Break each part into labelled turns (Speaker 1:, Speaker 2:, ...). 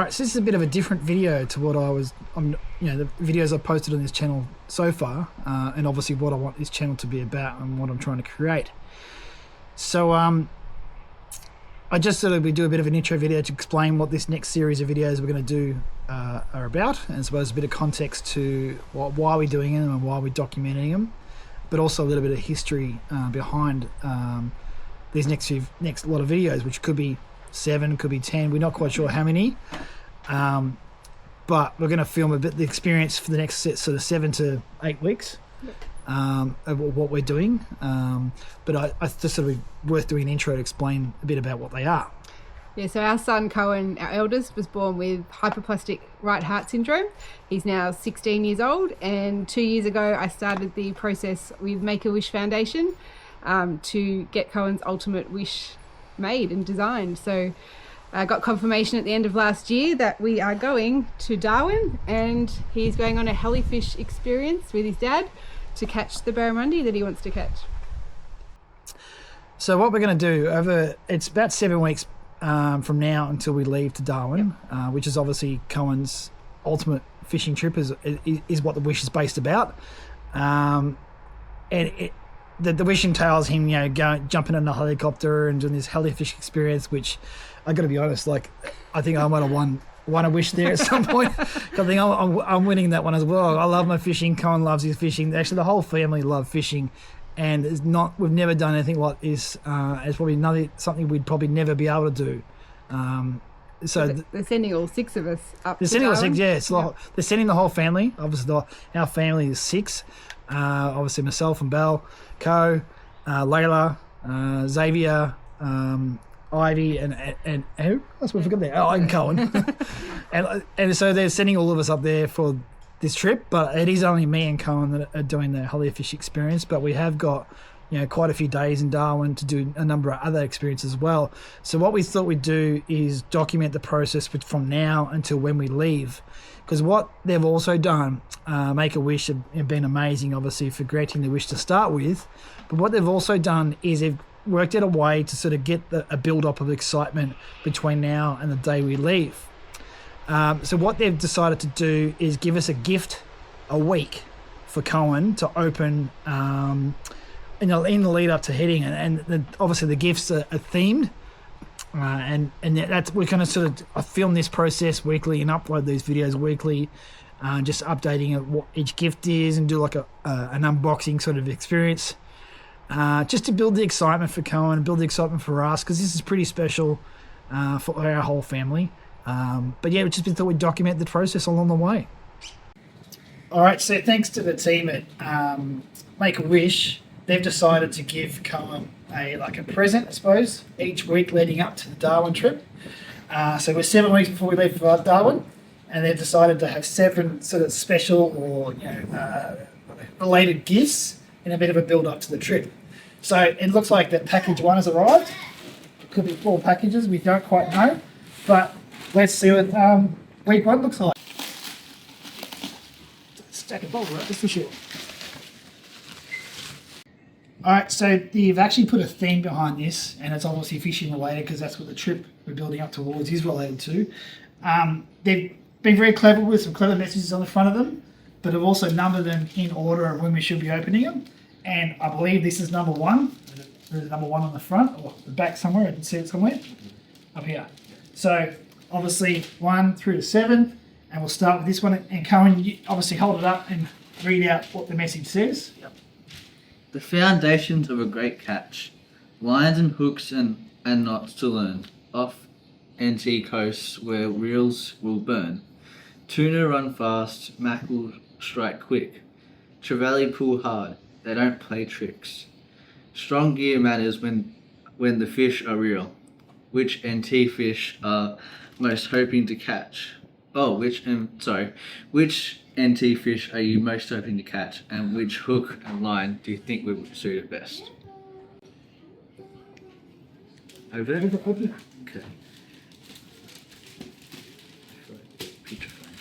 Speaker 1: Alright, so this is a bit of a different video to what the videos I've posted on this channel so far, and obviously what I want this channel to be about and what I'm trying to create. So I just thought we do a bit of an intro video to explain what this next series of videos we're going to do are about, and I suppose a bit of context to why we're doing them and why we're documenting them, but also a little bit of history behind these next lot of videos, which could be 7, could be 10, we're not quite sure how many, but we're going to film a bit the experience for the next sort of 7 to 8 weeks of what we're doing, but I just thought it'd be worth doing an intro to explain a bit about what they are.
Speaker 2: Yeah, so our son Cohen, our eldest, was born with hypoplastic right heart syndrome. He's now 16 years old, and 2 years ago I started the process with Makeawish Foundation to get Cohen's ultimate wish made and designed. So I got confirmation at the end of last year that we are going to Darwin, and he's going on a helifish experience with his dad to catch the barramundi that he wants to catch.
Speaker 1: So what we're going to do it's about 7 weeks from now until we leave to Darwin, which is obviously Cohen's ultimate fishing trip is what the wish is based about, and the wish entails him, jumping in a helicopter and doing this helifish experience, which I got to be honest, I think I might have won a wish there at some point. I think I'm winning that one as well. I love my fishing. Cohen loves his fishing. Actually, the whole family love fishing, and we've never done anything like this. It's probably something we'd probably never be able to do. So
Speaker 2: they're sending all 6 of us up.
Speaker 1: They're sending all 6, yeah. They're sending the whole family. Obviously, our family is 6. Obviously, myself and Belle, Co, Layla, Xavier, Ivy, and who else we forgot there? Oh, and Cohen. and so they're sending all of us up there for this trip, but it is only me and Cohen that are doing the helifish experience. But we have got quite a few days in Darwin to do a number of other experiences as well. So what we thought we'd do is document the process from now until when we leave, because what they've also done, Makeawish have been amazing, obviously, for granting the wish to start with, but what they've also done is they've worked out a way to sort of get a build-up of excitement between now and the day we leave. So what they've decided to do is give us a gift a week for Cohen to open in the lead up to heading, and obviously the gifts are themed, and that's we're going to sort of film this process weekly and upload these videos weekly, just updating what each gift is and do like an unboxing sort of experience, just to build the excitement for Cohen and build the excitement for us, because this is pretty special for our whole family. But yeah, we just thought we'd document the process along the way. All right, so thanks to the team at Make-A-Wish, they've decided to give Cohen a present, I suppose, each week leading up to the Darwin trip. So we're 7 weeks before we leave for Darwin, and they've decided to have 7 sort of special or related gifts in a bit of a build up to the trip. So it looks like that package 1 has arrived. It could be 4 packages, we don't quite know, but let's see what week 1 looks like. Stack of balls, right? That's for sure. Alright, so you've actually put a theme behind this, and it's obviously fishing related because that's what the trip we're building up towards is related to. They've been very clever with some clever messages on the front of them, but have also numbered them in order of when we should be opening them. And I believe this is number 1. There's number 1 on the front, or the back somewhere, I can see it somewhere. Up here. So obviously 1 through to 7, and we'll start with this one. And Cohen, you obviously hold it up and read out what the message says. Yep.
Speaker 3: The foundations of a great catch. Lines and hooks and knots to learn. Off NT coasts where reels will burn. Tuna run fast, mackerel strike quick. Trevally pull hard, they don't play tricks. Strong gear matters when the fish are real. Which NT fish are most hoping to catch? Which NT fish are you most hoping to catch, and which hook and line do you think would suit it best? Over there? Okay. Picture frame.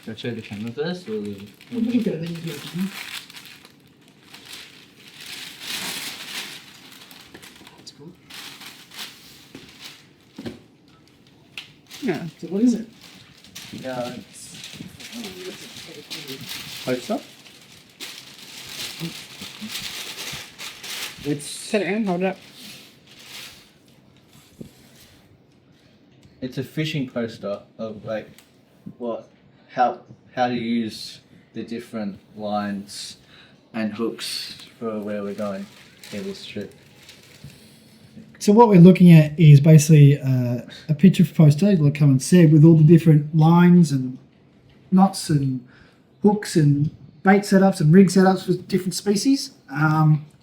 Speaker 3: Should I show the camera first, or the...
Speaker 1: You go, then you do it. That's cool.
Speaker 2: Yeah.
Speaker 1: So what is it?
Speaker 3: Yeah, it's... Poster? It's...
Speaker 2: Set it in, hold it up.
Speaker 3: It's a fishing poster of like how to use the different lines and hooks for where we're going in this trip.
Speaker 1: So what we're looking at is basically a picture poster, like Cohen said, with all the different lines and knots and hooks and bait setups and rig setups for different species.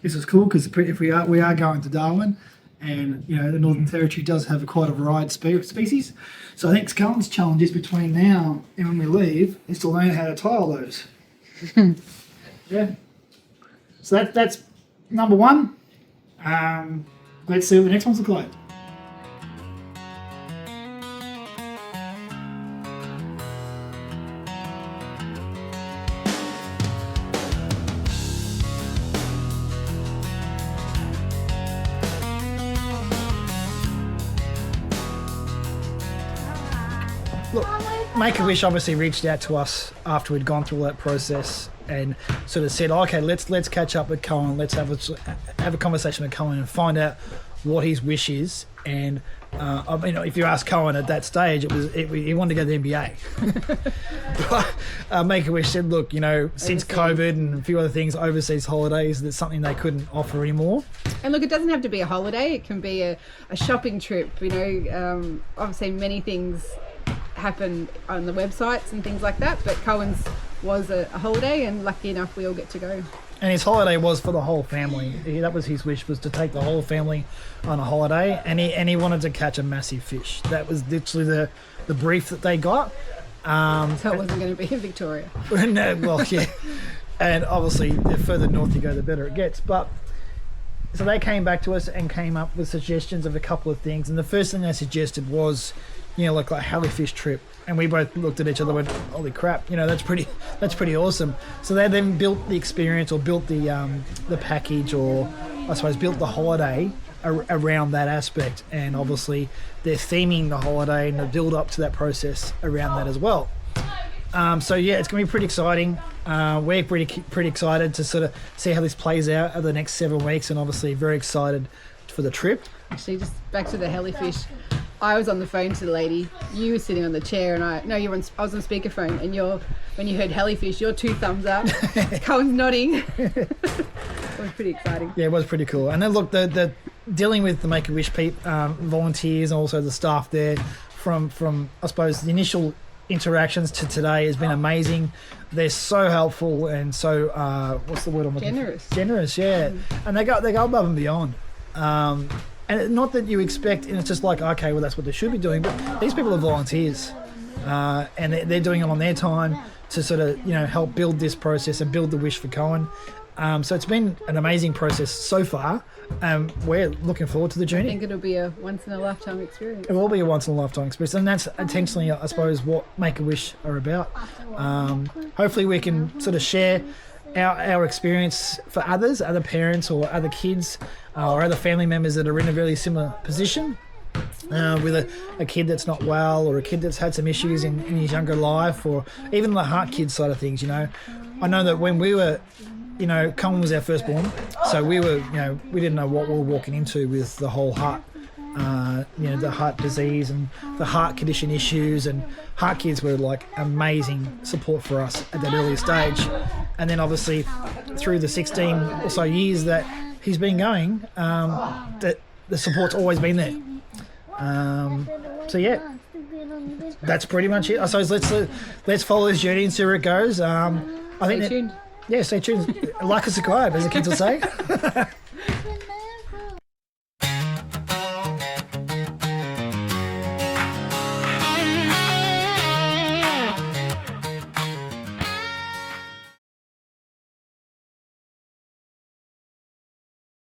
Speaker 1: This is cool because if we are going to Darwin, and you know the Northern Territory does have quite a varied species. So I think Cohen's challenge is between now and when we leave is to learn how to tile those. Yeah. So that's number one. Let's see what the next ones look like. Look, Makeawish obviously reached out to us after we'd gone through all that process and sort of said, okay, let's catch up with Cohen, let's have a conversation with Cohen and find out what his wish is. And I mean, if you ask Cohen at that stage, he wanted to go to the NBA. But Makeawish said, look, you know, since COVID and a few other things, overseas holidays, that's something they couldn't offer anymore.
Speaker 2: And look, it doesn't have to be a holiday. It can be a shopping trip. You know, obviously many things happen on the websites and things like that, but Cohen's was a holiday, and lucky enough we all get to go.
Speaker 1: And his holiday was for the whole family. That was his wish, was to take the whole family on a holiday, and he wanted to catch a massive fish. That was literally the brief that they got.
Speaker 2: So it wasn't going to be in Victoria.
Speaker 1: No, well, yeah. And obviously, the further north you go, the better it gets. But so they came back to us and came up with suggestions of a couple of things. And the first thing they suggested was, you know, like a helifish trip. And we both looked at each other and went, holy crap, you know, that's pretty awesome. So they then built the experience, or built the package, or I suppose built the holiday around that aspect. And obviously they're theming the holiday and the build up to that process around that as well. So yeah, it's going to be pretty exciting. We're pretty excited to sort of see how this plays out over the next 7 weeks, and obviously very excited for the trip.
Speaker 2: Actually, just back to the helifish. I was on the phone to the lady. You were sitting on the chair, and I was on speakerphone. And when you heard helifish, your 2 thumbs up. Cohen's nodding. It was pretty exciting.
Speaker 1: Yeah, it was pretty cool. And then look, the dealing with the Make-A-Wish volunteers and also the staff there, from I suppose the initial interactions to today has been amazing. They're so helpful and so what's the word I'm looking for? Generous, yeah. And they go above and beyond. And not that you expect, and it's just like, okay, well, that's what they should be doing. But these people are volunteers, and they're doing it on their time to sort of, you know, help build this process and build the wish for Cohen. So it's been an amazing process so far. We're looking forward to the journey.
Speaker 2: I think it'll be a once-in-a-lifetime experience.
Speaker 1: It will be a once-in-a-lifetime experience, and that's intentionally, I suppose, what Make-A-Wish are about. Hopefully we can sort of share our experience for other parents or other kids or other family members that are in a really similar position, with a kid that's not well, or a kid that's had some issues in his younger life, or even the Heartkids side of things. You know, I know that when we were, you know, Cohen was our firstborn, so we were, you know, we didn't know what we were walking into with the whole heart, you know, the heart disease and the heart condition issues, and Heartkids were like amazing support for us at that early stage. And then obviously through the 16 or so years that he's been going, that the support's always been there. So yeah, that's pretty much it. I suppose let's follow this journey and see where it goes. I think
Speaker 2: Stay tuned.
Speaker 1: Yeah, stay tuned. Like and subscribe, as the kids will say.